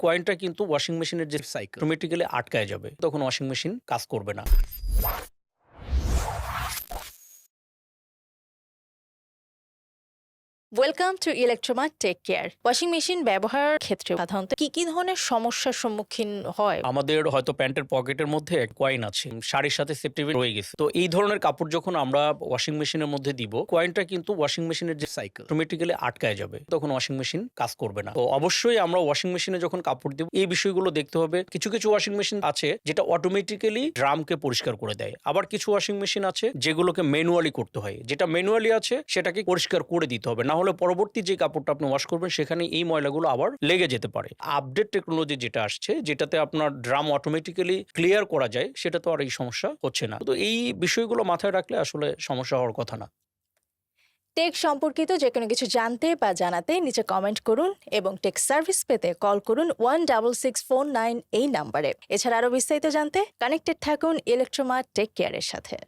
কয়েনটা কিন্তু ওয়াশিং মেশিনের যে সাইকেল অটোমেটিক্যালি আটকায় যাবে, তখন ওয়াশিং মেশিন কাজ করবে না। Welcome to Electromart take care. Washing machine ব্যবহারের ক্ষেত্রে সাধারণত কি ধরনের সমস্যার সম্মুখীন হয়? আমাদের হয়তো প্যান্টের পকেটের মধ্যে কয়েন আছে, শাড়ির সাথে সেফটি পিন রয়ে গেছে, তো এই ধরনের কাপড় যখন আমরা ওয়াশিং মেশিনের মধ্যে দিব, কয়েনটা কিন্তু ওয়াশিং মেশিনের যে সাইকেল অটোমেটিক্যালি আটকায় যাবে, তখন ওয়াশিং মেশিন কাজ করবে না। তো অবশ্যই আমরা ওয়াশিং মেশিনে যখন কাপড় দিব এই বিষয়গুলো দেখতে হবে। কিছু কিছু ওয়াশিং মেশিন আছে যেটা অটোমেটিক্যালি ড্রামকে পরিষ্কার করে দেয়, আবার কিছু ওয়াশিং মেশিন আছে যেগুলোকে ম্যানুয়ালি করতে হয়। যেটা ম্যানুয়ালি আছে সেটাকে পরিষ্কার করে দিতে হবে, না হলে পরবর্তী যে কাপড়টা আপনি ওয়াশ করবেন সেখানে এই ময়লাগুলো আবার লেগে যেতে পারে। আপডেট টেকনোলজি যেটা আসছে, যেটাতে আপনার ড্রাম অটোমেটিক্যালি ক্লিয়ার করা যায়, সেটা তো আর এই সমস্যা হচ্ছে না। তো এই বিষয়গুলো মাথায় রাখলে আসলে সমস্যা হওয়ার কথা না। টেক সম্পর্কিত যে কোনো কিছু জানতে বা জানাতে নিচে কমেন্ট করুন এবং টেক সার্ভিস পেতে কল করুন 16649 এই নাম্বারে। এছাড়া আরো বিস্তারিত জানতে কানেক্টেড থাকুন ইলেকট্রোমার্ট টেক কেয়ারের সাথে।